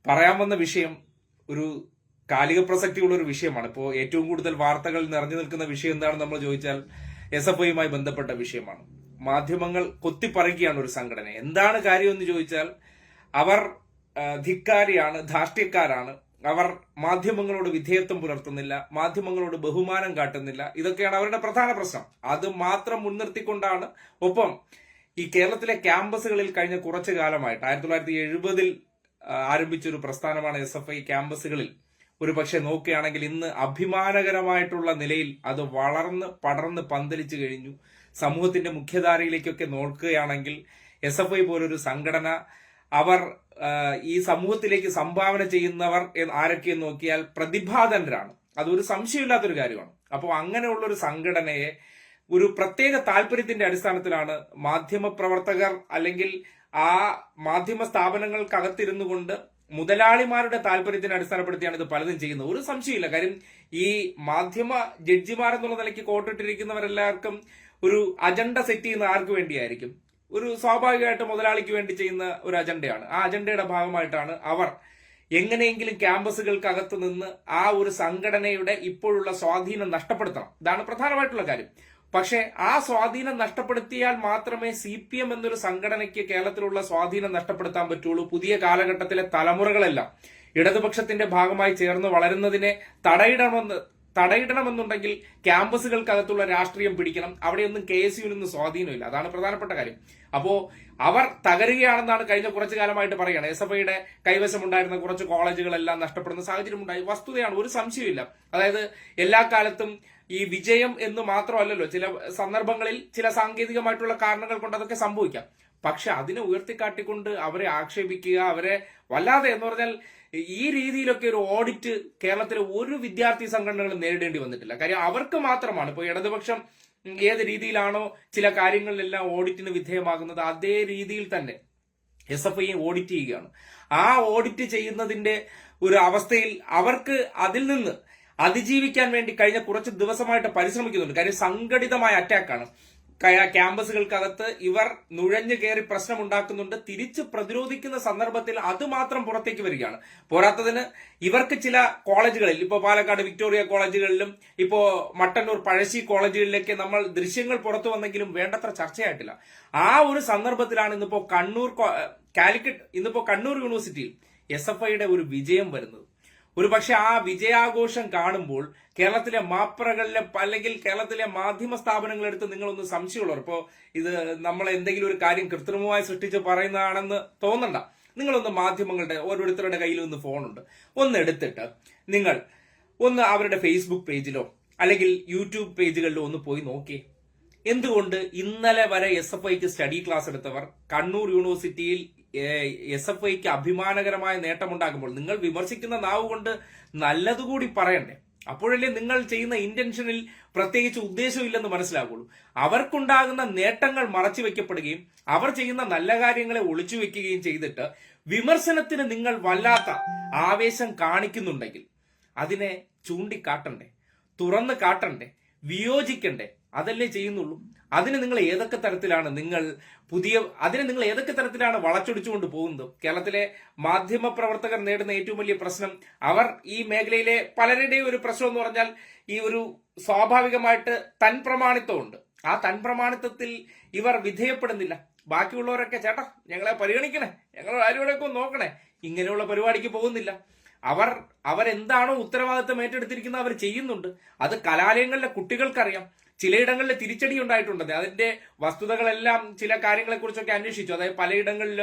പറയാൻ വന്ന വിഷയം ഒരു കാലിക പ്രസക്തിയുള്ള ഒരു വിഷയമാണ്. ഇപ്പോൾ ഏറ്റവും കൂടുതൽ വാർത്തകൾ നിറഞ്ഞു നിൽക്കുന്ന വിഷയം എന്താണെന്ന് നമ്മൾ ചോദിച്ചാൽ SFIയുമായി ബന്ധപ്പെട്ട വിഷയമാണ്. മാധ്യമങ്ങൾ കൊത്തിപ്പറിക്കുകയാണ് ഒരു സംഘടന. എന്താണ് കാര്യം എന്ന് ചോദിച്ചാൽ അവർ ധിക്കാരിയാണ്, ധാർഷ്ട്യക്കാരാണ്, അവർ മാധ്യമങ്ങളോട് വിധേയത്വം പുലർത്തുന്നില്ല, മാധ്യമങ്ങളോട് ബഹുമാനം കാട്ടുന്നില്ല. ഇതൊക്കെയാണ് അവരുടെ പ്രധാന പ്രശ്നം. അത് മാത്രം മുൻനിർത്തിക്കൊണ്ടാണ് ഒപ്പം ഈ കേരളത്തിലെ ക്യാമ്പസുകളിൽ കഴിഞ്ഞ കുറച്ചു കാലമായിട്ട് 1970 ആരംഭിച്ചൊരു പ്രസ്ഥാനമാണ് SFI. ക്യാമ്പസുകളിൽ ഒരു പക്ഷെ നോക്കുകയാണെങ്കിൽ ഇന്ന് അഭിമാനകരമായിട്ടുള്ള നിലയിൽ അത് വളർന്ന് പടർന്ന് പന്തലിച്ചു കഴിഞ്ഞു. സമൂഹത്തിന്റെ മുഖ്യധാരയിലേക്കൊക്കെ നോക്കുകയാണെങ്കിൽ SFI പോലൊരു സംഘടന അവർ ഈ സമൂഹത്തിലേക്ക് സംഭാവന ചെയ്യുന്നവർ ആരൊക്കെയെന്ന് നോക്കിയാൽ പ്രതിഭാധനരാണ്. അതൊരു സംശയമില്ലാത്തൊരു കാര്യമാണ്. അപ്പോൾ അങ്ങനെയുള്ള ഒരു സംഘടനയെ ഒരു പ്രത്യേക താല്പര്യത്തിന്റെ അടിസ്ഥാനത്തിലാണ് മാധ്യമപ്രവർത്തകർ അല്ലെങ്കിൽ ആ മാധ്യമ സ്ഥാപനങ്ങൾക്കകത്തിരുന്നു കൊണ്ട് മുതലാളിമാരുടെ താല്പര്യത്തിനെ അടിസ്ഥാനപ്പെടുത്തിയാണ് ഇത് പലതും ചെയ്യുന്നത്. ഒരു സംശയമില്ല. കാര്യം ഈ മാധ്യമ ജഡ്ജിമാർ എന്നുള്ള നിലയ്ക്ക് കോട്ടിട്ടിരിക്കുന്നവരെല്ലാവർക്കും ഒരു അജണ്ട സെറ്റ് ചെയ്യുന്ന ആർക്ക് വേണ്ടിയായിരിക്കും? ഒരു സ്വാഭാവികമായിട്ട് മുതലാളിക്ക് വേണ്ടി ചെയ്യുന്ന ഒരു അജണ്ടയാണ്. ആ അജണ്ടയുടെ ഭാഗമായിട്ടാണ് അവർ എങ്ങനെയെങ്കിലും ക്യാമ്പസുകൾക്കകത്ത് നിന്ന് ആ ഒരു സംഘടനയുടെ ഇപ്പോഴുള്ള സ്വാധീനം നഷ്ടപ്പെടുത്തണം. ഇതാണ് പ്രധാനമായിട്ടുള്ള കാര്യം. പക്ഷെ ആ സ്വാധീനം നഷ്ടപ്പെടുത്തിയാൽ മാത്രമേ CPM എന്നൊരു സംഘടനയ്ക്ക് കേരളത്തിലുള്ള സ്വാധീനം നഷ്ടപ്പെടുത്താൻ പറ്റുള്ളൂ. പുതിയ കാലഘട്ടത്തിലെ തലമുറകളെല്ലാം ഇടതുപക്ഷത്തിന്റെ ഭാഗമായി ചേർന്ന് വളരുന്നതിനെ തടയിടണമെന്നുണ്ടെങ്കിൽ ക്യാമ്പസുകൾക്കകത്തുള്ള രാഷ്ട്രീയം പിടിക്കണം. അവിടെയൊന്നും KSUവിനൊന്നും സ്വാധീനമില്ല. അതാണ് പ്രധാനപ്പെട്ട കാര്യം. അപ്പോ അവർ തകരുകയാണെന്നാണ് കഴിഞ്ഞ കുറച്ചു കാലമായിട്ട് പറയുന്നത്. SFIയുടെ കൈവശമുണ്ടായിരുന്ന കുറച്ച് കോളേജുകളെല്ലാം നഷ്ടപ്പെടുന്ന സാഹചര്യം ഉണ്ടായി. വസ്തുതയാണ്, ഒരു സംശയമില്ല. അതായത് എല്ലാ കാലത്തും ഈ വിജയം എന്ന് മാത്രമല്ലല്ലോ, ചില സന്ദർഭങ്ങളിൽ ചില സാങ്കേതികമായിട്ടുള്ള കാരണങ്ങൾ കൊണ്ട് അതൊക്കെ സംഭവിക്കാം. പക്ഷെ അതിനെ ഉയർത്തിക്കാട്ടിക്കൊണ്ട് അവരെ ആക്ഷേപിക്കുക, അവരെ വല്ലാതെ എന്ന് പറഞ്ഞാൽ ഈ രീതിയിലൊക്കെ ഒരു ഓഡിറ്റ് കേരളത്തിലെ ഒരു വിദ്യാർത്ഥി സംഘടനകളും നേരിടേണ്ടി വന്നിട്ടില്ല. കാര്യം അവർക്ക് മാത്രമാണ്. ഇപ്പോൾ ഇടതുപക്ഷം ഏത് രീതിയിലാണോ ചില കാര്യങ്ങളിലെല്ലാം ഓഡിറ്റിന് വിധേയമാകുന്നത്, അതേ രീതിയിൽ തന്നെ SFI ഓഡിറ്റ് ചെയ്യുകയാണ്. ആ ഓഡിറ്റ് ചെയ്യുന്നതിന്റെ ഒരു അവസ്ഥയിൽ അവർക്ക് അതിൽ നിന്ന് അതിജീവിക്കാൻ വേണ്ടി കഴിഞ്ഞ കുറച്ച് ദിവസമായിട്ട് പരിശ്രമിക്കുന്നുണ്ട്. കാര്യം സംഘടിതമായ അറ്റാക്കാണ്. ക്യാമ്പസുകൾക്കകത്ത് ഇവർ നുഴഞ്ഞു കയറി പ്രശ്നമുണ്ടാക്കുന്നുണ്ട്. തിരിച്ച് പ്രതിരോധിക്കുന്ന സന്ദർഭത്തിൽ അത് മാത്രം പുറത്തേക്ക് വരികയാണ്. പോരാത്തതിന് ഇവർക്ക് ചില കോളേജുകളിൽ, ഇപ്പോ പാലക്കാട് വിക്ടോറിയ കോളേജുകളിലും ഇപ്പോ മട്ടന്നൂർ പഴശ്ശി കോളേജുകളിലേക്ക് നമ്മൾ ദൃശ്യങ്ങൾ പുറത്തു വന്നെങ്കിലും വേണ്ടത്ര ചർച്ചയായിട്ടില്ല. ആ ഒരു സന്ദർഭത്തിലാണ് ഇന്നിപ്പോ കണ്ണൂർ യൂണിവേഴ്സിറ്റിയിൽ SFIയുടെ ഒരു വിജയം വരുന്നത്. ഒരു പക്ഷെ ആ വിജയാഘോഷം കാണുമ്പോൾ കേരളത്തിലെ മാപ്പറകളിലെ അല്ലെങ്കിൽ കേരളത്തിലെ മാധ്യമ സ്ഥാപനങ്ങളെടുത്ത് നിങ്ങളൊന്ന് സംശയമുള്ളവർ, ഇപ്പോൾ ഇത് നമ്മൾ എന്തെങ്കിലും ഒരു കാര്യം കൃത്രിമമായി സൃഷ്ടിച്ച് പറയുന്നതാണെന്ന് തോന്നണ്ട. നിങ്ങളൊന്ന് മാധ്യമങ്ങളുടെ ഓരോരുത്തരുടെ കയ്യിൽ ഒന്ന് ഫോണുണ്ട്, ഒന്ന് എടുത്തിട്ട് നിങ്ങൾ ഒന്ന് അവരുടെ ഫേസ്ബുക്ക് പേജിലോ അല്ലെങ്കിൽ യൂട്യൂബ് പേജുകളിലോ ഒന്ന് പോയി നോക്കിയേ. എന്തുകൊണ്ട് ഇന്നലെ വരെ SFIക്ക് സ്റ്റഡി ക്ലാസ് എടുത്തവർ കണ്ണൂർ യൂണിവേഴ്സിറ്റിയിൽ SFIക്ക് അഭിമാനകരമായ നേട്ടമുണ്ടാക്കുമ്പോൾ നിങ്ങൾ വിമർശിക്കുന്ന നാവ് കൊണ്ട് നല്ലതുകൂടി പറയണ്ടേ? അപ്പോഴല്ലേ നിങ്ങൾ ചെയ്യുന്ന ഇന്റൻഷനിൽ പ്രത്യേകിച്ച് ഉദ്ദേശമില്ലെന്ന് മനസ്സിലാകുള്ളൂ. അവർക്കുണ്ടാകുന്ന നേട്ടങ്ങൾ മറച്ചു വെക്കപ്പെടുകയും അവർ ചെയ്യുന്ന നല്ല കാര്യങ്ങളെ ഒളിച്ചു വെക്കുകയും ചെയ്തിട്ട് വിമർശനത്തിന് നിങ്ങൾ വല്ലാത്ത ആവേശം കാണിക്കുന്നുണ്ടെങ്കിൽ അതിനെ ചൂണ്ടിക്കാട്ടണ്ടേ, തുറന്ന് കാട്ടണ്ടേ, വിയോജിക്കണ്ടേ? അതല്ലേ ചെയ്യുന്നുള്ളൂ. അതിന് നിങ്ങൾ ഏതൊക്കെ തരത്തിലാണ് വളച്ചൊടിച്ചുകൊണ്ട് പോകുന്നത്? കേരളത്തിലെ മാധ്യമ പ്രവർത്തകർ നേടുന്ന ഏറ്റവും വലിയ പ്രശ്നം, അവർ ഈ മേഖലയിലെ പലരുടെയും ഒരു പ്രശ്നം എന്ന് പറഞ്ഞാൽ ഈ ഒരു സ്വാഭാവികമായിട്ട് തൻപ്രമാണിത്വമുണ്ട്. ആ തൻപ്രമാണിത്വത്തിൽ ഇവർ വിധേയപ്പെടുന്നില്ല. ബാക്കിയുള്ളവരൊക്കെ ചേട്ടാ ഞങ്ങളെ പരിഗണിക്കണേ, ഞങ്ങളെ ആരോടൊക്കെ നോക്കണേ, ഇങ്ങനെയുള്ള പരിപാടിക്ക് പോകുന്നില്ല. അവരെന്താണോ ഉത്തരവാദിത്തം ഏറ്റെടുത്തിരിക്കുന്നത് അവർ ചെയ്യുന്നുണ്ട്. അത് കലാലയങ്ങളിലെ കുട്ടികൾക്കറിയാം. ചിലയിടങ്ങളിൽ തിരിച്ചടി ഉണ്ടായിട്ടുണ്ട്. അതിന്റെ വസ്തുതകളെല്ലാം ചില കാര്യങ്ങളെ കുറിച്ചൊക്കെ അന്വേഷിച്ചു. അതായത് പലയിടങ്ങളിൽ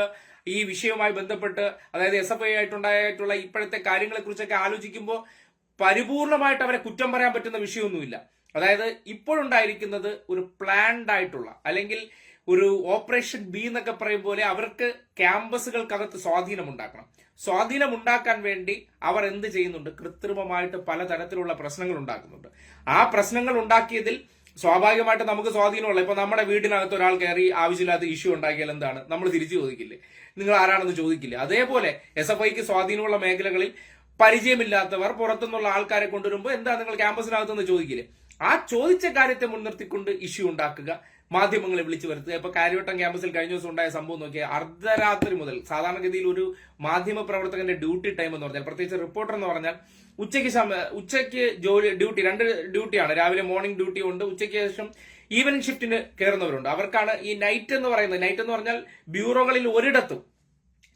ഈ വിഷയവുമായി ബന്ധപ്പെട്ട്, അതായത് SFI ആയിട്ടുണ്ടായിട്ടുള്ള ഇപ്പോഴത്തെ കാര്യങ്ങളെ കുറിച്ചൊക്കെ ആലോചിക്കുമ്പോൾ പരിപൂർണമായിട്ട് അവരെ കുറ്റം പറയാൻ പറ്റുന്ന വിഷയമൊന്നുമില്ല. അതായത് ഇപ്പോഴുണ്ടായിരിക്കുന്നത് ഒരു പ്ലാൻഡ് ആയിട്ടുള്ള അല്ലെങ്കിൽ ഒരു ഓപ്പറേഷൻ B എന്നൊക്കെ പറയും പോലെ അവർക്ക് ക്യാമ്പസുകൾക്കകത്ത് സ്വാധീനം ഉണ്ടാക്കാൻ വേണ്ടി അവർ എന്ത് ചെയ്യുന്നുണ്ട്? കൃത്രിമമായിട്ട് പലതരത്തിലുള്ള പ്രശ്നങ്ങൾ ഉണ്ടാക്കുന്നുണ്ട്. ആ പ്രശ്നങ്ങൾ ഉണ്ടാക്കിയതിൽ സ്വാഭാവികമായിട്ട് നമുക്ക് സ്വാധീനമുള്ള, ഇപ്പൊ നമ്മുടെ വീടിനകത്ത് ഒരാൾ കയറി ആവശ്യമില്ലാത്ത ഇഷ്യൂ ഉണ്ടാക്കിയാൽ എന്താണ് നമ്മൾ തിരിച്ചു ചോദിക്കില്ലേ? നിങ്ങൾ ആരാണെന്ന് ചോദിക്കില്ലേ? അതേപോലെ SFIക്ക് സ്വാധീനമുള്ള മേഖലകളിൽ പരിചയമില്ലാത്തവർ പുറത്തുനിന്നുള്ള ആൾക്കാരെ കൊണ്ടുവരുമ്പോൾ എന്താ നിങ്ങൾ ക്യാമ്പസിനകത്തുനിന്ന് ചോദിക്കില്ലേ? ആ ചോദിച്ച കാര്യത്തെ മുൻനിർത്തിക്കൊണ്ട് ഇഷ്യൂ ഉണ്ടാക്കുക, മാധ്യമങ്ങളെ വിളിച്ചു വരുത്തുക. ഇപ്പൊ കാര്യവട്ടം ക്യാമ്പസിൽ കഴിഞ്ഞ ദിവസം ഉണ്ടായ സംഭവം നോക്കിയാൽ അർദ്ധരാത്രി മുതൽ, സാധാരണഗതിയിൽ ഒരു മാധ്യമ പ്രവർത്തകന്റെ ഡ്യൂട്ടി ടൈം എന്ന് പറഞ്ഞാൽ, പ്രത്യേകിച്ച് റിപ്പോർട്ടർ എന്ന് പറഞ്ഞാൽ ഉച്ചയ്ക്ക് ഡ്യൂട്ടി 2 ഡ്യൂട്ടിയാണ്. രാവിലെ മോർണിംഗ് ഡ്യൂട്ടി ഉണ്ട്, ഉച്ചയ്ക്ക് ശേഷം ഈവനിങ് ഷിഫ്റ്റിന് കയറുന്നവരുണ്ട്. അവർക്കാണ് ഈ നൈറ്റ് എന്ന് പറയുന്നത്. നൈറ്റ് എന്ന് പറഞ്ഞാൽ ബ്യൂറോകളിൽ ഒരിടത്തും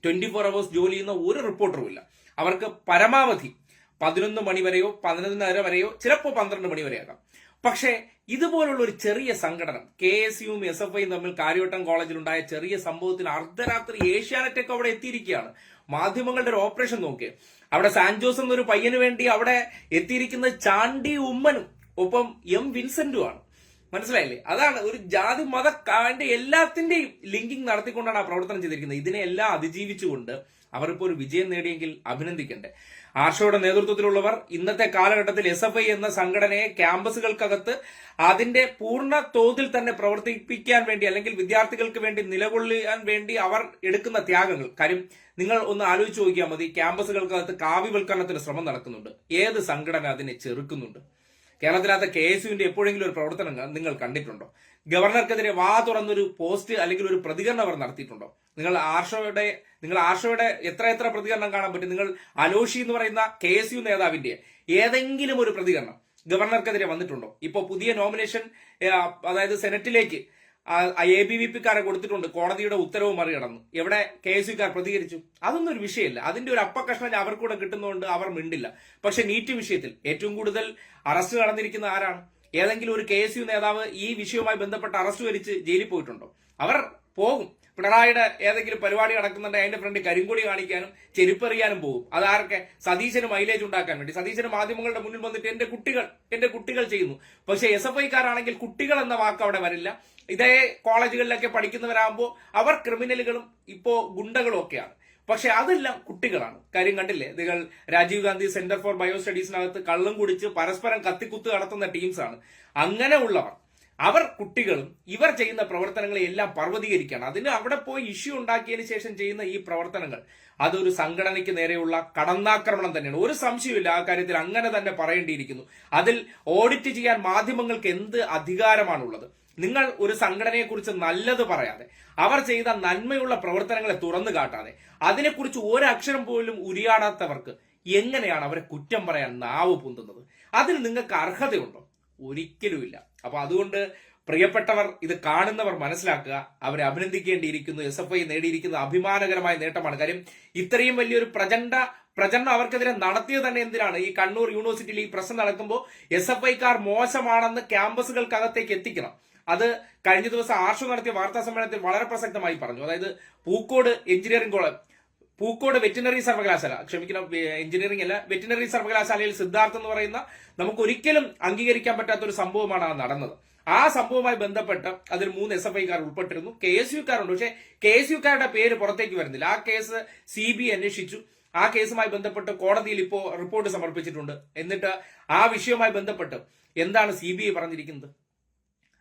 24 hours ജോലി ചെയ്യുന്ന ഒരു റിപ്പോർട്ടറും ഇല്ല. അവർക്ക് പരമാവധി 11 മണി വരെയോ 11:30 വരെയോ ചിലപ്പോൾ 12 മണി വരെയാകാം. പക്ഷേ ഇതുപോലുള്ള ഒരു ചെറിയ സംഘടന, KSUവും SFIയും തമ്മിൽ കാര്യവട്ടം കോളേജിലുണ്ടായ ചെറിയ സംഭവത്തിൽ അർദ്ധരാത്രി ഏഷ്യാനെറ്റൊക്കെ അവിടെ എത്തിയിരിക്കുകയാണ്. മാധ്യമങ്ങളുടെ ഒരു ഓപ്പറേഷൻ നോക്കിയേ. അവിടെ സാൻജോസ് എന്നൊരു പയ്യന് വേണ്ടി അവിടെ എത്തിയിരിക്കുന്നത് ചാണ്ടി ഉമ്മനും ഒപ്പം വിൻസെന്റുമാണ്. മനസ്സിലായില്ലേ? അതാണ് ഒരു ജാതി മത എല്ലാത്തിന്റെയും ലിങ്കിങ് നടത്തിക്കൊണ്ടാണ് ആ പ്രവർത്തനം ചെയ്തിരിക്കുന്നത്. ഇതിനെ എല്ലാം അതിജീവിച്ചുകൊണ്ട് അവരിപ്പോ ഒരു വിജയം നേടിയെങ്കിൽ അഭിനന്ദിക്കണ്ടേ. ആർഷയുടെ നേതൃത്വത്തിലുള്ളവർ ഇന്നത്തെ കാലഘട്ടത്തിൽ SFI എന്ന സംഘടനയെ ക്യാമ്പസുകൾക്കകത്ത് അതിന്റെ പൂർണ്ണ തോതിൽ തന്നെ പ്രവർത്തിപ്പിക്കാൻ വേണ്ടി, അല്ലെങ്കിൽ വിദ്യാർത്ഥികൾക്ക് വേണ്ടി നിലകൊള്ളാൻ വേണ്ടി അവർ എടുക്കുന്ന ത്യാഗങ്ങൾ. കാര്യം നിങ്ങൾ ഒന്ന് ആലോചിച്ച് നോക്കിയാൽ മതി, ക്യാമ്പസുകൾക്കകത്ത് കാവ്യവൽക്കരണത്തിന് ശ്രമം നടക്കുന്നുണ്ട്. ഏത് സംഘടന അതിനെ ചെറുക്കുന്നുണ്ട്? കേരളത്തിനകത്ത് KSUവിന്റെ എപ്പോഴെങ്കിലും ഒരു പ്രവർത്തനം നിങ്ങൾ കണ്ടിട്ടുണ്ടോ? ഗവർണർക്കെതിരെ വാ തുറന്നൊരു പോസ്റ്റ് അല്ലെങ്കിൽ ഒരു പ്രതികരണം അവർ നടത്തിയിട്ടുണ്ടോ? നിങ്ങൾ ആർഷയുടെ എത്ര പ്രതികരണം കാണാൻ പറ്റും? നിങ്ങൾ അലോഷി എന്ന് പറയുന്ന KSU നേതാവിന്റെ ഏതെങ്കിലും ഒരു പ്രതികരണം ഗവർണർക്കെതിരെ വന്നിട്ടുണ്ടോ? ഇപ്പൊ പുതിയ നോമിനേഷൻ, അതായത് സെനറ്റിലേക്ക് ABVP-ക്കാരെ കൊടുത്തിട്ടുണ്ട്. കോടതിയുടെ ഉത്തരവ് മറികടന്നു. എവിടെ KSUക്കാർ പ്രതികരിച്ചു? അതൊന്നും ഒരു വിഷയമില്ല. അതിന്റെ ഒരു അപ്പക്കഷ്ണം അവർക്കൂടെ കിട്ടുന്നതുകൊണ്ട് അവർ മിണ്ടില്ല. പക്ഷെ നീറ്റ് വിഷയത്തിൽ ഏറ്റവും കൂടുതൽ അറസ്റ്റ് നടന്നിരിക്കുന്ന ആരാണ്? ഏതെങ്കിലും ഒരു KSU നേതാവ് ഈ വിഷയവുമായി ബന്ധപ്പെട്ട് അറസ്റ്റ് വരിച്ച് ജയിലിൽ പോയിട്ടുണ്ടോ? അവർ പോകും. പിണറായിയുടെ ഏതെങ്കിലും പരിപാടി നടക്കുന്നുണ്ടെങ്കിൽ അതിന്റെ ഫ്രണ്ട് കരിങ്കൊടി കാണിക്കാനും ചെരുപ്പെറിയാനും പോകും. അതാരൊക്കെ? സതീശന് മൈലേജ് ഉണ്ടാക്കാൻ വേണ്ടി. സതീശന് മാധ്യമങ്ങളുടെ മുന്നിൽ വന്നിട്ട് എന്റെ കുട്ടികൾ ചെയ്യുന്നു. പക്ഷെ SFIക്കാരാണെങ്കിൽ കുട്ടികൾ എന്ന വാക്ക് അവിടെ വരില്ല. ഇതേ കോളേജുകളിലൊക്കെ പഠിക്കുന്നവരാകുമ്പോൾ അവർ ക്രിമിനലുകളും ഇപ്പോ ഗുണ്ടകളും ഒക്കെയാണ്. പക്ഷെ അതെല്ലാം കുട്ടികളാണ്. കാര്യം കണ്ടില്ലേ, നിങ്ങൾ Rajiv Gandhi centre for bio സ്റ്റഡീസിനകത്ത് കള്ളും കുടിച്ച് പരസ്പരം കത്തിക്കുത്ത് നടത്തുന്ന ടീംസാണ്. അങ്ങനെ ഉള്ളവർ, അവർ കുട്ടികളും ഇവർ ചെയ്യുന്ന പ്രവർത്തനങ്ങളെ എല്ലാം പർവ്വതീകരിക്കുകയാണ്. അതിന് അവിടെ പോയി ഇഷ്യൂ ഉണ്ടാക്കിയതിനു ശേഷം ചെയ്യുന്ന ഈ പ്രവർത്തനങ്ങൾ അതൊരു സംഘടനയ്ക്ക് നേരെയുള്ള കടന്നാക്രമണം തന്നെയാണ്. ഒരു സംശയമില്ല ആ കാര്യത്തിൽ, അങ്ങനെ തന്നെ പറയേണ്ടിയിരിക്കുന്നു. അതിൽ ഓഡിറ്റ് ചെയ്യാൻ മാധ്യമങ്ങൾക്ക് എന്ത് അധികാരമാണുള്ളത്? നിങ്ങൾ ഒരു സംഘടനയെക്കുറിച്ച് നല്ലത് പറയാതെ, അവർ ചെയ്ത നന്മയുള്ള പ്രവർത്തനങ്ങളെ തുറന്നു കാട്ടാതെ, അതിനെക്കുറിച്ച് ഒരക്ഷരം പോലും ഉരിയാടാത്തവർക്ക് എങ്ങനെയാണ് അവരെ കുറ്റം പറയാൻ നാവ് പൊന്തുന്നത്? അതിന് നിങ്ങൾക്ക് അർഹതയുണ്ടോ? ഒരിക്കലുമില്ല. അപ്പൊ അതുകൊണ്ട് പ്രിയപ്പെട്ടവർ, ഇത് കാണുന്നവർ മനസ്സിലാക്കുക, അവരെ അഭിനന്ദിക്കേണ്ടിയിരിക്കുന്നു. SFI നേടിയിരിക്കുന്ന അഭിമാനകരമായ നേട്ടമാണ്. കാര്യം ഇത്രയും വലിയൊരു പ്രചരണം അവർക്കെതിരെ നടത്തിയത് തന്നെ എന്തിനാണ്? ഈ കണ്ണൂർ യൂണിവേഴ്സിറ്റിയിൽ ഈ പ്രശ്നം നടക്കുമ്പോൾ SFIക്കാർ മോശമാണെന്ന് ക്യാമ്പസുകൾക്കകത്തേക്ക് എത്തിക്കണം. അത് കഴിഞ്ഞ ദിവസം ആർഷു നടത്തിയ വാർത്താ സമ്മേളനത്തിൽ വളരെ പ്രസക്തമായി പറഞ്ഞു. അതായത് പൂക്കോട് വെറ്റിനറി സർവകലാശാല, എഞ്ചിനീയറിംഗ് അല്ല, വെറ്റിനറി സർവകലാശാലയിൽ സിദ്ധാർത്ഥ് എന്ന് പറയുന്ന നമുക്ക് ഒരിക്കലും അംഗീകരിക്കാൻ പറ്റാത്ത ഒരു സംഭവമാണ് ആ നടന്നത്. ആ സംഭവവുമായി ബന്ധപ്പെട്ട് അതിൽ 3 SFIക്കാർ ഉൾപ്പെട്ടിരുന്നു. KSUക്കാരുണ്ട്, പക്ഷേ KSUക്കാരുടെ പേര് പുറത്തേക്ക് വരുന്നില്ല. ആ കേസ് CBI അന്വേഷിച്ചു. ആ കേസുമായി ബന്ധപ്പെട്ട് കോടതിയിൽ ഇപ്പോൾ റിപ്പോർട്ട് സമർപ്പിച്ചിട്ടുണ്ട്. എന്നിട്ട് ആ വിഷയവുമായി ബന്ധപ്പെട്ട് എന്താണ് CBI പറഞ്ഞിരിക്കുന്നത്?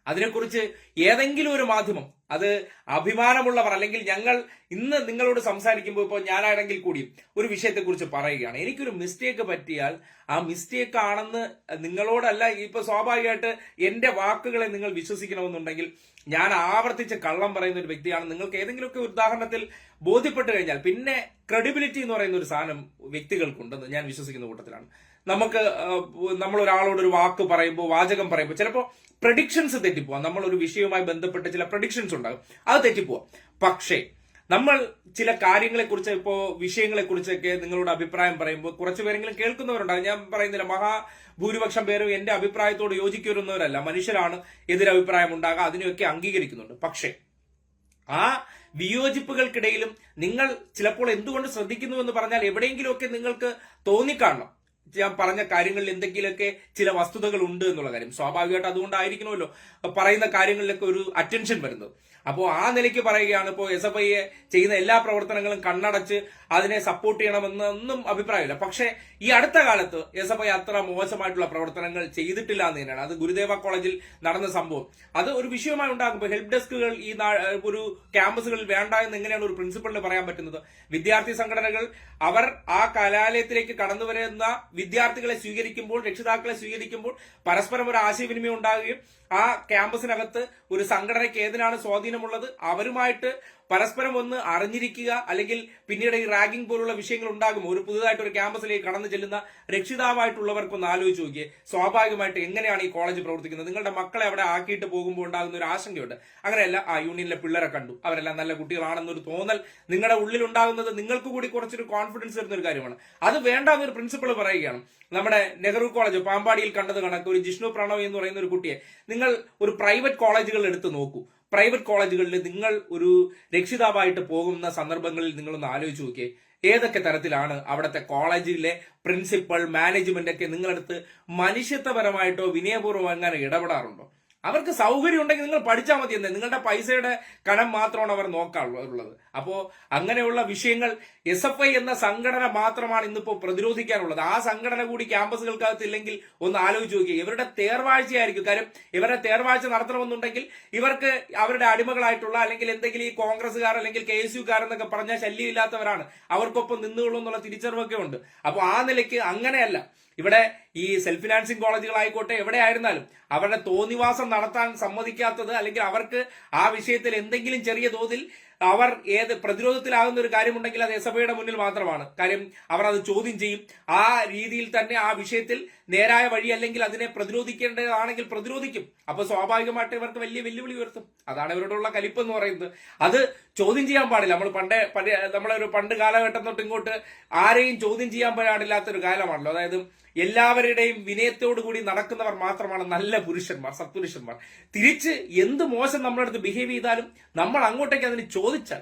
അതിനെക്കുറിച്ച് ഏതെങ്കിലും ഒരു മാധ്യമം, അത് അഭിമാനമുള്ളവർ, അല്ലെങ്കിൽ ഞങ്ങൾ ഇന്ന് നിങ്ങളോട് സംസാരിക്കുമ്പോൾ ഇപ്പോൾ ഞാനാണെങ്കിൽ കൂടിയും ഒരു വിഷയത്തെക്കുറിച്ച് പറയുകയാണ്, എനിക്കൊരു മിസ്റ്റേക്ക് പറ്റിയാൽ ആ മിസ്റ്റേക്ക് ആണെന്ന് നിങ്ങളോടല്ല, ഇപ്പൊ സ്വാഭാവികമായിട്ട് എന്റെ വാക്കുകളെ നിങ്ങൾ വിശ്വസിക്കണമെന്നുണ്ടെങ്കിൽ ഞാൻ ആവർത്തിച്ച് കള്ളം പറയുന്ന ഒരു വ്യക്തിയാണ്. നിങ്ങൾക്ക് ഏതെങ്കിലുമൊക്കെ ഉദാഹരണത്തിൽ ബോധ്യപ്പെട്ട് കഴിഞ്ഞാൽ പിന്നെ ക്രെഡിബിലിറ്റി എന്ന് പറയുന്ന ഒരു സാധനം വ്യക്തികൾക്കുണ്ടെന്ന് ഞാൻ വിശ്വസിക്കുന്ന കൂട്ടത്തിലാണ്. നമ്മൾ ഒരാളോട് ഒരു വാക്ക് പറയുമ്പോൾ, വാചകം പറയുമ്പോൾ ചിലപ്പോൾ പ്രഡിക്ഷൻസ് തെറ്റിപ്പോവാം. നമ്മൾ ഒരു വിഷയവുമായി ബന്ധപ്പെട്ട് ചില പ്രഡിക്ഷൻസ് ഉണ്ടാകും, അത് തെറ്റിപ്പോവാം. പക്ഷേ നമ്മൾ ചില കാര്യങ്ങളെക്കുറിച്ച്, ഇപ്പോ വിഷയങ്ങളെക്കുറിച്ചൊക്കെ നിങ്ങളോട് അഭിപ്രായം പറയുമ്പോൾ കുറച്ചു പേരെങ്കിലും കേൾക്കുന്നവരുണ്ടാകും. ഞാൻ പറയുന്നില്ല, മഹാഭൂരിപക്ഷം പേരും എന്റെ അഭിപ്രായത്തോട് യോജിക്കുന്നവരല്ല, മനുഷ്യരാണ്, എതിരഭിപ്രായം ഉണ്ടാകുക, അതിനെയൊക്കെ അംഗീകരിക്കുന്നുണ്ട്. പക്ഷേ ആ വിയോജിപ്പുകൾക്കിടയിലും നിങ്ങൾ ചിലപ്പോൾ എന്തുകൊണ്ട് ശ്രദ്ധിക്കുന്നു എന്ന് പറഞ്ഞാൽ എവിടെയെങ്കിലുമൊക്കെ നിങ്ങൾക്ക് തോന്നിക്കാണണം ഞാൻ പറഞ്ഞ കാര്യങ്ങളിൽ എന്തെങ്കിലുമൊക്കെ ചില വസ്തുതകൾ ഉണ്ട് എന്നുള്ള കാര്യം. സ്വാഭാവികമായിട്ട് അതുകൊണ്ടായിരിക്കണമല്ലോ പറയുന്ന കാര്യങ്ങളിലൊക്കെ ഒരു അറ്റൻഷൻ വരുന്നത്. അപ്പോൾ ആ നിലയ്ക്ക് പറയുകയാണ് ഇപ്പോൾ SFI ചെയ്യുന്ന എല്ലാ പ്രവർത്തനങ്ങളും കണ്ണടച്ച് അതിനെ സപ്പോർട്ട് ചെയ്യണമെന്നൊന്നും അഭിപ്രായമില്ല. പക്ഷേ ഈ അടുത്ത കാലത്ത് SFI അത്ര മോശമായിട്ടുള്ള പ്രവർത്തനങ്ങൾ ചെയ്തിട്ടില്ല എന്ന് തന്നെയാണ്. അത് ഗുരുദേവ കോളേജിൽ നടന്ന സംഭവം അത് ഒരു വിഷയമായി ഉണ്ടാകുമ്പോൾ ഹെൽപ്പ് ഡെസ്കുകൾ ഈ ഒരു ക്യാമ്പസുകളിൽ വേണ്ട എന്ന് എങ്ങനെയാണ് ഒരു പ്രിൻസിപ്പളിന് പറയാൻ പറ്റുന്നത്? വിദ്യാർത്ഥി സംഘടനകൾ അവർ ആ കലാലയത്തിലേക്ക് കടന്നു വരുന്ന വിദ്യാർത്ഥികളെ സ്വീകരിക്കുമ്പോൾ, രക്ഷിതാക്കളെ സ്വീകരിക്കുമ്പോൾ പരസ്പരം ഒരു ആശയവിനിമയം ഉണ്ടാകുകയും ആ ക്യാമ്പസിനകത്ത് ഒരു സംഘടനയ്ക്ക് ഏതിനാണ് സ്വാധീനമുള്ളത് അവരുമായിട്ട് പരസ്പരം ഒന്ന് അറിഞ്ഞിരിക്കുക, അല്ലെങ്കിൽ പിന്നീട് ഈ റാഗിംഗ് പോലുള്ള വിഷയങ്ങൾ ഉണ്ടാകുമ്പോൾ ഒരു പുതുതായിട്ട് ഒരു ക്യാമ്പസിലേക്ക് കടന്നു ചെല്ലുന്ന രക്ഷിതാവായിട്ടുള്ളവർക്കൊന്ന് ആലോചിച്ച് നോക്കിയേ, സ്വാഭാവികമായിട്ട് എങ്ങനെയാണ് ഈ കോളേജ് പ്രവർത്തിക്കുന്നത്? നിങ്ങളുടെ മക്കളെ അവിടെ ആക്കിയിട്ട് പോകുമ്പോൾ ഉണ്ടാകുന്ന ഒരു ആശങ്കയുണ്ട്. അങ്ങനെയല്ല, ആ യൂണിയനിലെ പിള്ളേരെ കണ്ടു, അവരെല്ലാം നല്ല കുട്ടികളാണെന്നൊരു തോന്നൽ നിങ്ങളുടെ ഉള്ളിൽ ഉണ്ടാകുന്നത് നിങ്ങൾക്ക് കൂടി കുറച്ചൊരു കോൺഫിഡൻസ് വരുന്ന ഒരു കാര്യമാണ്. അത് വേണ്ട എന്നൊരു പ്രിൻസിപ്പൾ പറയുകയാണ്. നമ്മുടെ നെഹ്റു കോളേജ് പാമ്പാടിയിൽ കണ്ടത് കണക്ക് ഒരു ജിഷ്ണു പ്രണവ് എന്ന് പറയുന്ന ഒരു കുട്ടിയെ നിങ്ങൾ ഒരു പ്രൈവറ്റ് കോളേജുകൾ എടുത്ത് നോക്കൂ. പ്രൈവറ്റ് കോളേജുകളിൽ നിങ്ങൾ ഒരു രക്ഷിതാവായിട്ട് പോകുന്ന സന്ദർഭങ്ങളിൽ നിങ്ങളൊന്ന് ആലോചിച്ച് നോക്കിയേ, ഏതൊക്കെ തരത്തിലാണ് അവിടുത്തെ കോളേജിലെ പ്രിൻസിപ്പൽ, മാനേജ്മെന്റ് ഒക്കെ നിങ്ങളടുത്ത് മനുഷ്യത്വപരമായിട്ടോ വിനയപൂർവ്വം എങ്ങനെ ഇടപെടാറുണ്ടോ? അവർക്ക് സൗകര്യം ഉണ്ടെങ്കിൽ നിങ്ങൾ പഠിച്ചാൽ മതി എന്നേ, നിങ്ങളുടെ പൈസയുടെ കനം മാത്രമാണ് അവർ നോക്കാറുള്ളത്. അപ്പോ അങ്ങനെയുള്ള വിഷയങ്ങൾ SFI എന്ന സംഘടന മാത്രമാണ് ഇന്നിപ്പോ പ്രതിരോധിക്കാനുള്ളത്. ആ സംഘടന കൂടി ക്യാമ്പസുകൾക്കകത്ത് ഇല്ലെങ്കിൽ ഒന്ന് ആലോചിച്ച് നോക്കിയാൽ ഇവരുടെ തേർവാഴ്ചയായിരിക്കും. കാര്യം ഇവരുടെ തേർവാഴ്ച നടത്തണമെന്നുണ്ടെങ്കിൽ ഇവർക്ക് അവരുടെ അടിമകളായിട്ടുള്ള, അല്ലെങ്കിൽ എന്തെങ്കിലും ഈ കോൺഗ്രസ്സുകാർ അല്ലെങ്കിൽ KSUക്കാർ എന്നൊക്കെ പറഞ്ഞാൽ ശല്യമില്ലാത്തവരാണ്, അവർക്കൊപ്പം നിന്നുകൊള്ളൂ എന്നുള്ള തിരിച്ചറിവൊക്കെ ഉണ്ട്. അപ്പോൾ ആ നിലയ്ക്ക് അങ്ങനെയല്ല. ഇവിടെ ഈ സെൽഫ് ഫിനാൻസിങ് കോളേജുകളായിക്കോട്ടെ എവിടെയായിരുന്നാലും അവരുടെ തോന്നിവാസം നടത്താൻ സമ്മതിക്കാത്തത്, അല്ലെങ്കിൽ അവർക്ക് ആ വിഷയത്തിൽ എന്തെങ്കിലും ചെറിയ തോതിൽ അവർ പ്രതിരോധത്തിലാകുന്ന ഒരു കാര്യമുണ്ടെങ്കിൽ അത് SFIയുടെ മുന്നിൽ മാത്രമാണ്. കാര്യം അവർ അത് ചോദ്യം ചെയ്യും. ആ രീതിയിൽ തന്നെ ആ വിഷയത്തിൽ നേരായ വഴി അല്ലെങ്കിൽ അതിനെ പ്രതിരോധിക്കേണ്ടതാണെങ്കിൽ പ്രതിരോധിക്കും. അപ്പൊ സ്വാഭാവികമായിട്ട് ഇവർക്ക് വലിയ വെല്ലുവിളി ഉയർത്തും. അതാണ് ഇവരോടുള്ള കലിപ്പ് എന്ന് പറയുന്നത്. അത് ചോദ്യം ചെയ്യാൻ പാടില്ല. നമ്മളൊരു പണ്ട് കാലഘട്ടം തൊട്ട് ഇങ്ങോട്ട് ആരെയും ചോദ്യം ചെയ്യാൻ പാടില്ലാത്തൊരു കാലമാണല്ലോ. അതായത് എല്ലാവരുടെയും വിനയത്തോടു കൂടി നടക്കുന്നവർ മാത്രമാണ് നല്ല പുരുഷന്മാർ, സത്പുരുഷന്മാർ. തിരിച്ച് എന്ത് മോശം നമ്മളടുത്ത് ബിഹേവ് ചെയ്താലും നമ്മൾ അങ്ങോട്ടേക്ക് അതിന് ചോദിച്ചാൽ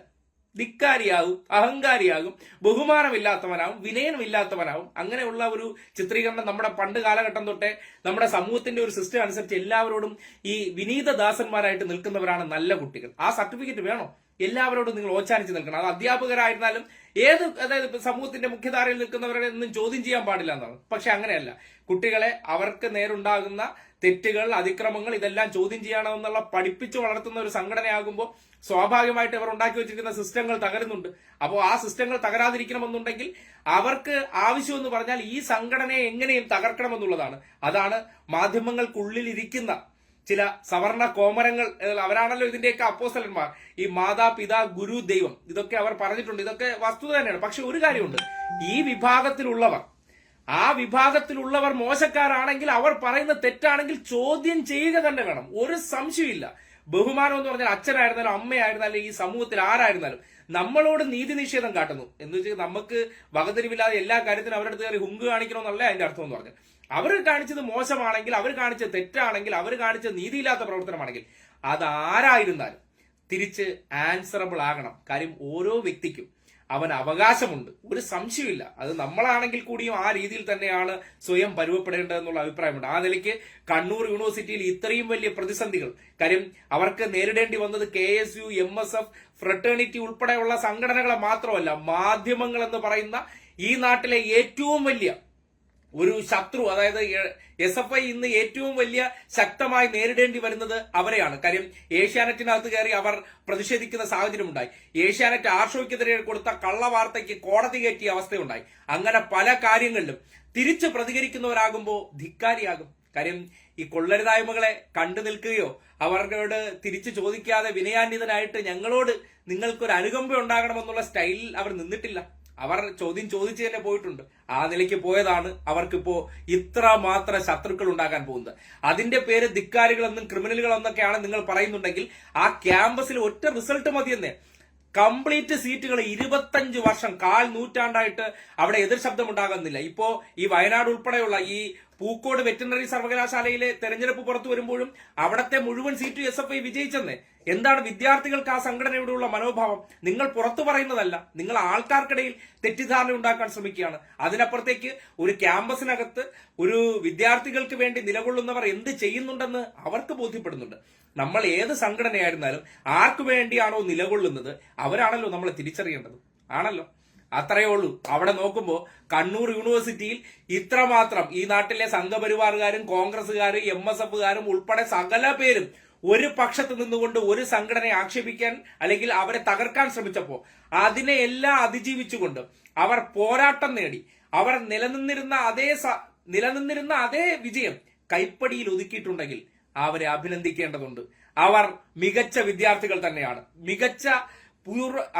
ധിക്കാരിയാകും, അഹങ്കാരിയാകും, ബഹുമാനമില്ലാത്തവനാവും, വിനയനമില്ലാത്തവനാവും. അങ്ങനെയുള്ള ഒരു ചിത്രീകരണം നമ്മുടെ പണ്ട് കാലഘട്ടം തൊട്ടേ നമ്മുടെ സമൂഹത്തിന്റെ ഒരു സിസ്റ്റം അനുസരിച്ച് എല്ലാവരോടും ഈ വിനീതദാസന്മാരായിട്ട് നിൽക്കുന്നവരാണ് നല്ല കുട്ടികൾ. ആ സർട്ടിഫിക്കറ്റ് വേണോ? എല്ലാവരോടും നിങ്ങൾ ഓച്ചാനിച്ച് നിൽക്കണം. അത് അധ്യാപകരായിരുന്നാലും അതായത് സമൂഹത്തിന്റെ മുഖ്യധാരയിൽ നിൽക്കുന്നവരെ ഒന്നും ചോദ്യം ചെയ്യാൻ പാടില്ല എന്നാണ്. പക്ഷെ അങ്ങനെയല്ല. കുട്ടികളെ അവർക്ക് നേരുണ്ടാകുന്ന തെറ്റുകൾ, അതിക്രമങ്ങൾ ഇതെല്ലാം ചോദ്യം ചെയ്യണമെന്നുള്ള പഠിപ്പിച്ചു വളർത്തുന്ന ഒരു സംഘടനയാകുമ്പോൾ സ്വാഭാവികമായിട്ട് അവർ ഉണ്ടാക്കി വെച്ചിരിക്കുന്ന സിസ്റ്റങ്ങൾ തകരുന്നുണ്ട്. അപ്പോൾ ആ സിസ്റ്റങ്ങൾ തകരാതിരിക്കണമെന്നുണ്ടെങ്കിൽ അവർക്ക് ആവശ്യമെന്ന് പറഞ്ഞാൽ ഈ സംഘടനയെ എങ്ങനെയും തകർക്കണമെന്നുള്ളതാണ്. അതാണ് മാധ്യമങ്ങൾക്കുള്ളിൽ ഇരിക്കുന്ന ചില സവർണ കോമരങ്ങൾ, അവരാണല്ലോ ഇതിന്റെയൊക്കെ അപ്പോസ്തലന്മാർ. ഈ മാതാപിതാ ഗുരു ദൈവം ഇതൊക്കെ അവർ പറഞ്ഞിട്ടുണ്ട്. ഇതൊക്കെ വസ്തുത തന്നെയാണ്. പക്ഷെ ഒരു കാര്യമുണ്ട്, ഈ വിഭാഗത്തിലുള്ളവർ മോശക്കാരാണെങ്കിൽ, അവർ പറയുന്ന തെറ്റാണെങ്കിൽ ചോദ്യം ചെയ്യുക തന്നെ വേണം. ഒരു സംശയമില്ല. ബഹുമാനം എന്ന് പറഞ്ഞാൽ അച്ഛനായിരുന്നാലും അമ്മയായിരുന്നാലും ഈ സമൂഹത്തിൽ ആരായിരുന്നാലും നമ്മളോട് നീതി നിഷേധം കാട്ടുന്നു എന്ന് വെച്ചാൽ നമുക്ക് വകതിരിവില്ലാതെ എല്ലാ കാര്യത്തിനും അവരുടെ അടുത്ത് കയറി ഹുങ്ക് കാണിക്കണമെന്നല്ല അതിന്റെ അർത്ഥം എന്ന് പറഞ്ഞാൽ. അവർ കാണിച്ചത് മോശമാണെങ്കിൽ, അവർ കാണിച്ച തെറ്റാണെങ്കിൽ, അവർ കാണിച്ച നീതിയില്ലാത്ത പ്രവർത്തനമാണെങ്കിൽ അതാരായിരുന്നാലും തിരിച്ച് ആൻസറബിൾ ആകണം. കാര്യം ഓരോ വ്യക്തിക്കും അവൻ അവകാശമുണ്ട്, ഒരു സംശയമില്ല. അത് നമ്മളാണെങ്കിൽ കൂടിയും ആ രീതിയിൽ തന്നെയാണ് സ്വയം പരുവപ്പെടേണ്ടതെന്നുള്ള അഭിപ്രായമുണ്ട്. ആ നിലയ്ക്ക് കണ്ണൂർ യൂണിവേഴ്സിറ്റിയിൽ ഇത്രയും വലിയ പ്രതിസന്ധികൾ, കാര്യം അവർക്ക് നേരിടേണ്ടി വന്നത് KSU, MSF, ഫ്രട്ടേണിറ്റി ഉൾപ്പെടെയുള്ള സംഘടനകളെ മാത്രമല്ല, മാധ്യമങ്ങൾ എന്ന് പറയുന്ന ഈ നാട്ടിലെ ഏറ്റവും വലിയ ഒരു ശത്രു, അതായത് SFI ഇന്ന് ഏറ്റവും വലിയ ശക്തമായി നേരിടേണ്ടി വരുന്നത് അവരെയാണ്. കാര്യം ഏഷ്യാനെറ്റിനകത്ത് കയറി അവർ പ്രതിഷേധിക്കുന്ന സാഹചര്യമുണ്ടായി. ഏഷ്യാനെറ്റ് ആർഷോയ്ക്കെതിരെ കൊടുത്ത കള്ളവാർത്തയ്ക്ക് കോടതി കയറ്റിയ അവസ്ഥയുണ്ടായി. അങ്ങനെ പല കാര്യങ്ങളിലും തിരിച്ചു പ്രതികരിക്കുന്നവരാകുമ്പോൾ ധിക്കാരിയാകും. കാര്യം ഈ കൊള്ളരുതായ്മകളെ കണ്ടു നിൽക്കുകയോ അവരോട് തിരിച്ചു ചോദിക്കാതെ വിനയാന്വിതനായിട്ട് ഞങ്ങളോട് നിങ്ങൾക്കൊരു അനുകമ്പ ഉണ്ടാകണമെന്നുള്ള സ്റ്റൈലിൽ അവർ നിന്നിട്ടില്ല. അവർ ചോദ്യം ചോദിച്ചു തന്നെ പോയിട്ടുണ്ട്. ആ നിലയ്ക്ക് പോയതാണ് അവർക്കിപ്പോ ഇത്ര മാത്രം ശത്രുക്കൾ ഉണ്ടാകാൻ പോകുന്നത്. അതിന്റെ പേര് ധിക്കാരികളെന്നും ക്രിമിനലുകളെന്നൊക്കെയാണ് നിങ്ങൾ പറയുന്നുണ്ടെങ്കിൽ ആ ക്യാമ്പസിൽ ഒറ്റ റിസൾട്ട് മതിയെന്നേ. കംപ്ലീറ്റ് സീറ്റുകൾ 25 വർഷം, 1/4 നൂറ്റാണ്ടായിട്ട് അവിടെ എതിർ ശബ്ദം ഉണ്ടാകുന്നില്ല. ഇപ്പോ ഈ വയനാട് ഉൾപ്പെടെയുള്ള ഈ പൂക്കോട് വെറ്റിനറി സർവകലാശാലയിലെ തെരഞ്ഞെടുപ്പ് പുറത്തു വരുമ്പോഴും അവിടത്തെ മുഴുവൻ സീറ്റും SFI വിജയിച്ചെന്നേ. എന്താണ് വിദ്യാർത്ഥികൾക്ക് ആ സംഘടനയോടുള്ള മനോഭാവം? നിങ്ങൾ പുറത്തു പറയുന്നതല്ല, നിങ്ങൾ ആൾക്കാർക്കിടയിൽ തെറ്റിദ്ധാരണ ഉണ്ടാക്കാൻ ശ്രമിക്കുകയാണ്. അതിനപ്പുറത്തേക്ക് ഒരു ക്യാമ്പസിനകത്ത് ഒരു വിദ്യാർത്ഥികൾക്ക് വേണ്ടി നിലകൊള്ളുന്നവർ എന്ത് ചെയ്യുന്നുണ്ടെന്ന് അവർക്ക് ബോധ്യപ്പെടുന്നുണ്ട്. നമ്മൾ ഏത് സംഘടനയായിരുന്നാലും ആർക്കു വേണ്ടിയാണോ നിലകൊള്ളുന്നത് അവരാണല്ലോ നമ്മളെ തിരിച്ചറിയേണ്ടത്. ആണല്ലോ, അത്രയേ ഉള്ളൂ. അവിടെ നോക്കുമ്പോൾ കണ്ണൂർ യൂണിവേഴ്സിറ്റിയിൽ ഇത്രമാത്രം ഈ നാട്ടിലെ സംഘപരിവാറുകാരും കോൺഗ്രസുകാരും MSFകാരും ഉൾപ്പെടെ സകല പേരും ഒരു പക്ഷത്ത് നിന്നുകൊണ്ട് ഒരു സംഘടനയെ ആക്ഷേപിക്കാൻ അല്ലെങ്കിൽ അവരെ തകർക്കാൻ ശ്രമിച്ചപ്പോൾ അതിനെ എല്ലാം അതിജീവിച്ചുകൊണ്ട് അവർ പോരാട്ടം നേടി അവർ നിലനിന്നിരുന്ന അതേ വിജയം കൈപ്പടിയിൽ ഒതുക്കിയിട്ടുണ്ടെങ്കിൽ അവരെ അഭിനന്ദിക്കേണ്ടതുണ്ട്. അവർ മികച്ച വിദ്യാർത്ഥികൾ തന്നെയാണ്.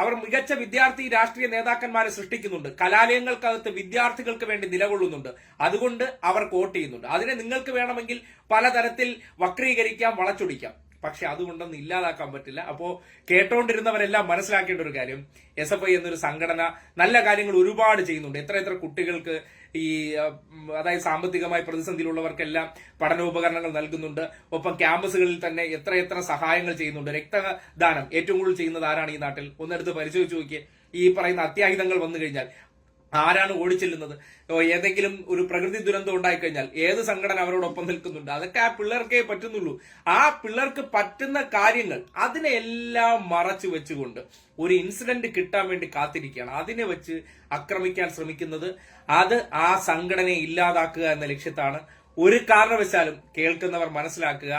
അവർ മികച്ച വിദ്യാർത്ഥി രാഷ്ട്രീയ നേതാക്കന്മാരെ സൃഷ്ടിക്കുന്നുണ്ട്. കലാലയങ്ങൾക്കകത്ത് വിദ്യാർത്ഥികൾക്ക് വേണ്ടി നിലകൊള്ളുന്നുണ്ട്. അതുകൊണ്ട് അവർ വോട്ട് ചെയ്യുന്നുണ്ട്. അതിനെ നിങ്ങൾക്ക് വേണമെങ്കിൽ പലതരത്തിൽ വക്രീകരിക്കാം, വളച്ചൊടിക്കാം. പക്ഷെ അതുകൊണ്ടൊന്നും ഇല്ലാതാക്കാൻ പറ്റില്ല. അപ്പോ കേട്ടോണ്ടിരുന്നവരെല്ലാം മനസ്സിലാക്കേണ്ട ഒരു കാര്യം, SFI എന്നൊരു സംഘടന നല്ല കാര്യങ്ങൾ ഒരുപാട് ചെയ്യുന്നുണ്ട്. എത്ര കുട്ടികൾക്ക് അതായത് സാമ്പത്തികമായി പ്രതിസന്ധിയിലുള്ളവർക്കെല്ലാം പഠനോപകരണങ്ങൾ നൽകുന്നുണ്ട്. ഒപ്പം ക്യാമ്പസുകളിൽ തന്നെ എത്ര സഹായങ്ങൾ ചെയ്യുന്നുണ്ട്. രക്തദാനം ഏറ്റവും കൂടുതൽ ചെയ്യുന്നത് ആരാണ് ഈ നാട്ടിൽ? ഒന്നെടുത്ത് പരിശോധിച്ച് നോക്കിയേ. ഈ പറയുന്ന അത്യാഹിതങ്ങൾ വന്നു കഴിഞ്ഞാൽ ആരാണ് ഓടിച്ചെല്ലുന്നത്? ഏതെങ്കിലും ഒരു പ്രകൃതി ദുരന്തം ഉണ്ടായിക്കഴിഞ്ഞാൽ ഏത് സംഘടന അവരോടൊപ്പം നിൽക്കുന്നുണ്ട്? അതൊക്കെ ആ പിള്ളേർക്കേ പറ്റുന്നുള്ളൂ. ആ പിള്ളേർക്ക് പറ്റുന്ന കാര്യങ്ങൾ അതിനെല്ലാം മറച്ചു വെച്ചുകൊണ്ട് ഒരു ഇൻസിഡന്റ് കിട്ടാൻ വേണ്ടി കാത്തിരിക്കുകയാണ്. അതിനെ വെച്ച് ആക്രമിക്കാൻ ശ്രമിക്കുന്നത് അത് ആ സംഘടനയെ ഇല്ലാതാക്കുക എന്ന ലക്ഷ്യത്താണ്. ഒരു കാരണവശാലും കേൾക്കുന്നവർ മനസ്സിലാക്കുക,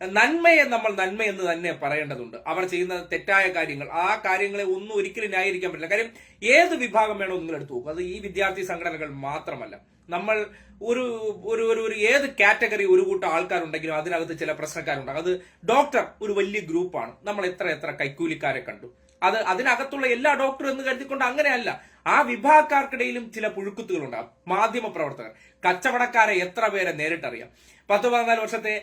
നന്മയെ നമ്മൾ നന്മയെന്ന് തന്നെ പറയേണ്ടതുണ്ട്. അവർ ചെയ്യുന്ന തെറ്റായ കാര്യങ്ങൾ, ആ കാര്യങ്ങളെ ഒന്നും ഒരിക്കലും ന്യായീകരിക്കാൻ പറ്റില്ല. കാര്യം ഏത് വിഭാഗം വേണോ നിങ്ങൾ എടുത്തു നോക്കും. അത് ഈ വിദ്യാർത്ഥി സംഘടനകൾ മാത്രമല്ല. നമ്മൾ ഒരു ഏത് കാറ്റഗറി ഒരു കൂട്ടം ആൾക്കാരുണ്ടെങ്കിലും അതിനകത്ത് ചില പ്രശ്നക്കാരുണ്ടാകും. അത് ഡോക്ടർ ഒരു വലിയ ഗ്രൂപ്പാണ്. നമ്മൾ എത്ര കൈക്കൂലിക്കാരെ കണ്ടു. അതിനകത്തുള്ള എല്ലാ ഡോക്ടറും എന്ന് കരുതിക്കൊണ്ട് അങ്ങനെയല്ല. ആ വിഭാഗക്കാർക്കിടയിലും ചില പുഴുക്കുത്തുകളുണ്ടാകും. മാധ്യമ പ്രവർത്തകർ, കച്ചവടക്കാരെ എത്ര പേരെ നേരിട്ടറിയാം. 10-14 വർഷത്തെ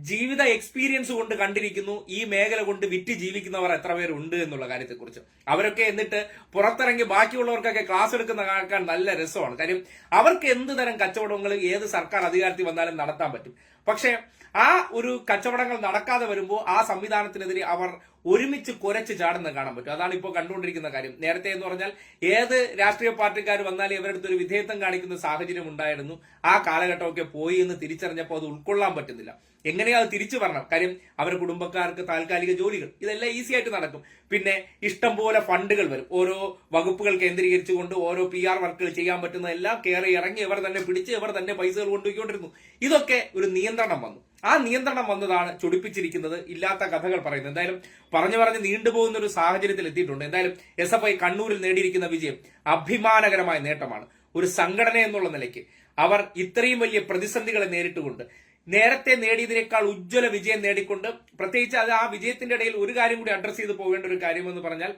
ജീവിത എക്സ്പീരിയൻസ് കൊണ്ട് കണ്ടിരിക്കുന്നു ഈ മേഖല കൊണ്ട് വിറ്റ് ജീവിക്കുന്നവർ എത്ര പേരുണ്ട് എന്നുള്ള കാര്യത്തെക്കുറിച്ച്. അവരൊക്കെ എന്നിട്ട് പുറത്തിറങ്ങി ബാക്കിയുള്ളവർക്കൊക്കെ ക്ലാസ് എടുക്കുന്ന കേൾക്കാൻ നല്ല രസമാണ്. കാര്യം അവർക്ക് എന്ത് തരം കച്ചവടങ്ങൾ ഏത് സർക്കാർ അധികാരത്തിൽ വന്നാലും നടത്താൻ പറ്റും. പക്ഷെ ആ ഒരു കച്ചവടങ്ങൾ നടക്കാതെ വരുമ്പോൾ ആ സംവിധാനത്തിനെതിരെ അവർ ഒരുമിച്ച് കുരച്ച് ചാടുന്നത് കാണാൻ പറ്റും. അതാണ് ഇപ്പോൾ കണ്ടുകൊണ്ടിരിക്കുന്ന കാര്യം. നേരത്തെ എന്ന് പറഞ്ഞാൽ ഏത് രാഷ്ട്രീയ പാർട്ടിക്കാർ വന്നാലും ഇവരുടെ ഒരു വിധേയത്വം കാണിക്കുന്ന സാഹചര്യം ഉണ്ടായിരുന്നു. ആ കാലഘട്ടമൊക്കെ പോയി എന്ന് തിരിച്ചറിഞ്ഞപ്പോൾ അത് ഉൾക്കൊള്ളാൻ പറ്റുന്നില്ല. എങ്ങനെയാ അത് തിരിച്ചു വരണം? കാര്യം അവരുടെ കുടുംബക്കാർക്ക് താൽക്കാലിക ജോലികൾ ഇതെല്ലാം ഈസി ആയിട്ട് നടക്കും. പിന്നെ ഇഷ്ടം പോലെ ഫണ്ടുകൾ വരും. ഓരോ വകുപ്പുകൾ കേന്ദ്രീകരിച്ചുകൊണ്ട് ഓരോ PR വർക്കുകൾ ചെയ്യാൻ പറ്റുന്നതെല്ലാം കയറി ഇറങ്ങി ഇവർ തന്നെ പിടിച്ച് ഇവർ തന്നെ പൈസകൾ കൊണ്ടുപോയിക്കൊണ്ടിരുന്നു. ഇതൊക്കെ ഒരു നിയന്ത്രണം വന്നു. ആ നിയന്ത്രണം വന്നതാണ് ചൊടിപ്പിച്ചിരിക്കുന്നത്. ഇല്ലാത്ത കഥകൾ പറയുന്നത്. എന്തായാലും പറഞ്ഞു നീണ്ടുപോകുന്ന ഒരു സാഹചര്യത്തിൽ എത്തിയിട്ടുണ്ട്. എന്തായാലും SFI കണ്ണൂരിൽ നേടിയിരിക്കുന്ന വിജയം അഭിമാനകരമായ നേട്ടമാണ്. ഒരു സംഘടന എന്നുള്ള നിലയ്ക്ക് അവർ ഇത്രയും വലിയ പ്രതിസന്ധികളെ നേരിട്ടുകൊണ്ട് നേരത്തെ നേടിയതിനേക്കാൾ ഉജ്ജ്വല വിജയം നേടിക്കൊണ്ട്, പ്രത്യേകിച്ച് അത് ആ വിജയത്തിന്റെ ഇടയിൽ ഒരു കാര്യം കൂടി അഡ്രസ് ചെയ്ത് പോകേണ്ട ഒരു കാര്യമെന്ന് പറഞ്ഞാൽ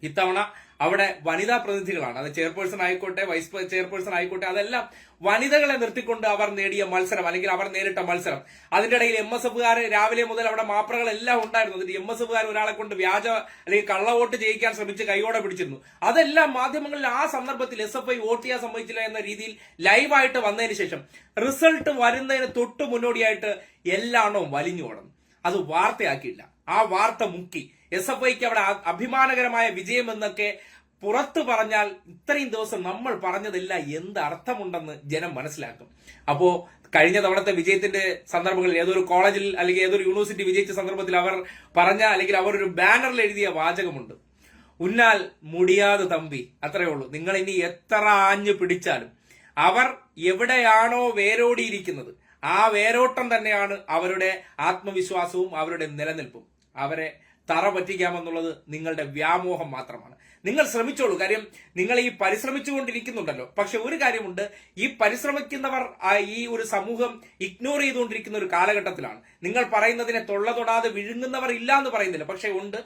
ഇത്തവണ അവിടെ വനിതാ പ്രതിനിധികളാണ്. അത് ചെയർപേഴ്സൺ ആയിക്കോട്ടെ, വൈസ് ചെയർപേഴ്സൺ ആയിക്കോട്ടെ, അതെല്ലാം വനിതകളെ നിർത്തിക്കൊണ്ട് അവർ നേടിയ മത്സരം അല്ലെങ്കിൽ അവർ നേരിട്ട മത്സരം. അതിന്റെ ഇടയിൽ MSFകാർ രാവിലെ മുതൽ അവിടെ മാപ്രകളെല്ലാം ഉണ്ടായിരുന്നു. എന്നിട്ട് MSFകാർ ഒരാളെ കൊണ്ട് വ്യാജ അല്ലെങ്കിൽ കള്ളവോട്ട് ചെയ്യിക്കാൻ ശ്രമിച്ച് കൈയോടെ പിടിച്ചിരുന്നു. അതെല്ലാം മാധ്യമങ്ങളിൽ ആ സന്ദർഭത്തിൽ SFI വോട്ട് ചെയ്യാൻ സമ്മതിച്ചില്ല എന്ന രീതിയിൽ ലൈവായിട്ട് വന്നതിന് ശേഷം റിസൾട്ട് വരുന്നതിന് തൊട്ട് മുന്നോടിയായിട്ട് എല്ലാണവും വലിഞ്ഞു ഓടുന്നു. അത് വാർത്തയാക്കിയില്ല. ആ വാർത്ത മുക്കി. SFIക്ക് അവിടെ അഭിമാനകരമായ വിജയം എന്നൊക്കെ പുറത്തു പറഞ്ഞാൽ ഇത്രയും ദിവസം നമ്മൾ പറഞ്ഞതെല്ലാം എന്ത് അർത്ഥമുണ്ടെന്ന് ജനം മനസ്സിലാക്കും. അപ്പോ കഴിഞ്ഞ തവണത്തെ വിജയത്തിന്റെ സന്ദർഭങ്ങളിൽ ഏതൊരു കോളേജിൽ അല്ലെങ്കിൽ ഏതൊരു യൂണിവേഴ്സിറ്റി വിജയിച്ച സന്ദർഭത്തിൽ അവർ പറഞ്ഞ അല്ലെങ്കിൽ അവർ ഒരു ബാനറിൽ എഴുതിയ വാചകമുണ്ട്, ഉന്നാൽ മുടിയാതെ തമ്പി. അത്രയേ ഉള്ളൂ. നിങ്ങൾ ഇനി എത്ര ആഞ്ഞു പിടിച്ചാലും അവർ എവിടെയാണോ വേരോടിയിരിക്കുന്നത് ആ വേരോട്ടം തന്നെയാണ് അവരുടെ ആത്മവിശ്വാസവും അവരുടെ നിലനിൽപ്പും. അവരെ തറ പറ്റിക്കാമെന്നുള്ളത് നിങ്ങളുടെ വ്യാമോഹം മാത്രമാണ്. നിങ്ങൾ ശ്രമിച്ചോളൂ. കാര്യം നിങ്ങൾ ഈ പരിശ്രമിച്ചുകൊണ്ടിരിക്കുന്നുണ്ടല്ലോ. പക്ഷെ ഒരു കാര്യമുണ്ട്, ഈ പരിശ്രമിക്കുന്നവർ ഈ ഒരു സമൂഹം ഇഗ്നോർ ചെയ്തുകൊണ്ടിരിക്കുന്ന ഒരു കാലഘട്ടത്തിലാണ്. നിങ്ങൾ പറയുന്നതിനെ തൊള്ളതൊടാതെ വിഴുങ്ങുന്നവർ ഇല്ല എന്ന് പറയുന്നില്ല, പക്ഷെ ഉണ്ട്.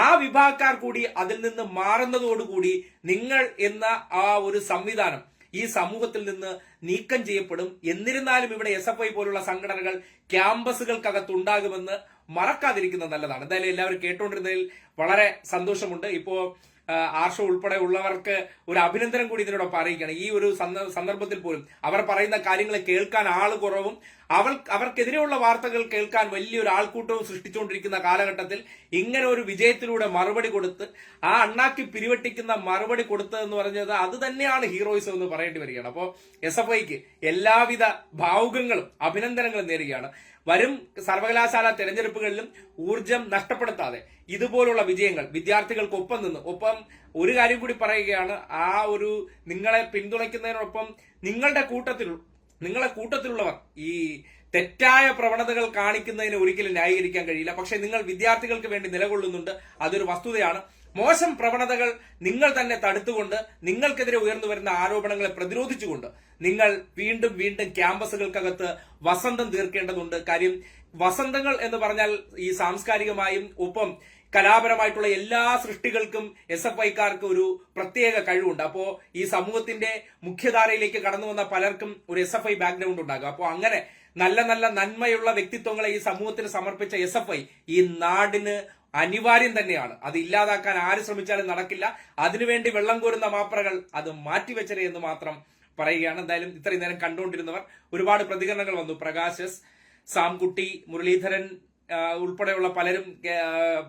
ആ വിഭാഗക്കാർ കൂടി അതിൽ നിന്ന് മാറുന്നതോടുകൂടി നിങ്ങൾ എന്ന ആ ഒരു സംവിധാനം ഈ സമൂഹത്തിൽ നിന്ന് നീക്കം ചെയ്യപ്പെടും. എന്നിരുന്നാലും ഇവിടെ SFI പോലുള്ള സംഘടനകൾ ക്യാമ്പസുകൾക്കകത്ത് ഉണ്ടാകുമെന്ന് മറക്കാതിരിക്കുന്നത് നല്ലതാണ്. എന്തായാലും എല്ലാവരും കേട്ടുകൊണ്ടിരുന്നതിൽ വളരെ സന്തോഷമുണ്ട്. ഇപ്പോ ആർഷോ ഉൾപ്പെടെ ഉള്ളവർക്ക് ഒരു അഭിനന്ദനം കൂടി ഇതിനോടൊപ്പം അറിയിക്കണം. ഈ ഒരു സന്ദർഭത്തിൽ പോലും അവർ പറയുന്ന കാര്യങ്ങൾ കേൾക്കാൻ ആള് കുറവും അവർക്കെതിരെയുള്ള വാർത്തകൾ കേൾക്കാൻ വലിയൊരു ആൾക്കൂട്ടവും സൃഷ്ടിച്ചുകൊണ്ടിരിക്കുന്ന കാലഘട്ടത്തിൽ ഇങ്ങനെ ഒരു വിജയത്തിലൂടെ മറുപടി കൊടുത്ത് ആ അണ്ണാക്കി പിരിവെട്ടിക്കുന്ന മറുപടി കൊടുത്തതെന്ന് പറഞ്ഞത് അത് തന്നെയാണ് ഹീറോയിസം എന്ന് പറയേണ്ടി വരികയാണ്. അപ്പോൾ SFIക്ക് എല്ലാവിധ ഭാവുകങ്ങളും അഭിനന്ദനങ്ങളും നേരുകയാണ്. വരും സർവകലാശാല തെരഞ്ഞെടുപ്പുകളിലും ഊർജം നഷ്ടപ്പെടുത്താതെ ഇതുപോലുള്ള വിജയങ്ങൾ വിദ്യാർത്ഥികൾക്കൊപ്പം നിന്ന് ഒപ്പം ഒരു കാര്യം കൂടി പറയുകയാണ്, ആ ഒരു നിങ്ങളെ പിന്തുണയ്ക്കുന്നതിനൊപ്പം നിങ്ങളെ കൂട്ടത്തിലുള്ളവർ ഈ തെറ്റായ പ്രവണതകൾ കാണിക്കുന്നതിന് ഒരിക്കലും ന്യായീകരിക്കാൻ കഴിയില്ല. പക്ഷെ നിങ്ങൾ വിദ്യാർത്ഥികൾക്ക് വേണ്ടി നിലകൊള്ളുന്നുണ്ട്, അതൊരു വസ്തുതയാണ്. മോശം പ്രവണതകൾ നിങ്ങൾ തന്നെ തടുത്തുകൊണ്ട് നിങ്ങൾക്കെതിരെ ഉയർന്നു വരുന്ന ആരോപണങ്ങളെ പ്രതിരോധിച്ചുകൊണ്ട് നിങ്ങൾ വീണ്ടും വീണ്ടും ക്യാമ്പസുകൾക്കകത്ത് വസന്തം തീർക്കേണ്ടതുണ്ട്. കാര്യം വസന്തങ്ങൾ എന്ന് പറഞ്ഞാൽ ഈ സാംസ്കാരികമായും ഒപ്പം കലാപരമായിട്ടുള്ള എല്ലാ സൃഷ്ടികൾക്കും SFIക്കാർക്ക് ഒരു പ്രത്യേക കഴിവുണ്ട്. അപ്പോ ഈ സമൂഹത്തിന്റെ മുഖ്യധാരയിലേക്ക് കടന്നു വന്ന പലർക്കും ഒരു SFI ബാക്ക്ഗ്രൗണ്ട് ഉണ്ടാകും. അപ്പോൾ അങ്ങനെ നല്ല നല്ല നന്മയുള്ള വ്യക്തിത്വങ്ങളെ ഈ സമൂഹത്തിന് സമർപ്പിച്ച SFI ഈ നാടിന് അനിവാര്യം തന്നെയാണ്. അത് ഇല്ലാതാക്കാൻ ആര് ശ്രമിച്ചാലും നടക്കില്ല. അതിനുവേണ്ടി വെള്ളം കോരുന്ന മാപ്രകൾ അത് മാറ്റിവെച്ചത് എന്ന് മാത്രം പറയുകയാണ്. എന്തായാലും ഇത്രയും നേരം കണ്ടുകൊണ്ടിരുന്നവർ ഒരുപാട് പ്രതികരണങ്ങൾ വന്നു. പ്രകാശ്, സാംകുട്ടി, മുരളീധരൻ ഉൾപ്പെടെയുള്ള പലരും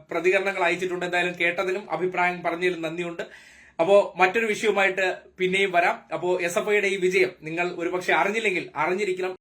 പ്രതികരണങ്ങൾ അയച്ചിട്ടുണ്ട്. എന്തായാലും കേട്ടതിനും അഭിപ്രായം പറഞ്ഞതിലും നന്ദിയുണ്ട്. അപ്പോ മറ്റൊരു വിഷയവുമായിട്ട് പിന്നെയും വരാം. അപ്പോ SFIയുടെ ഈ വിജയം നിങ്ങൾ ഒരുപക്ഷെ അറിഞ്ഞില്ലെങ്കിൽ അറിഞ്ഞിരിക്കണം.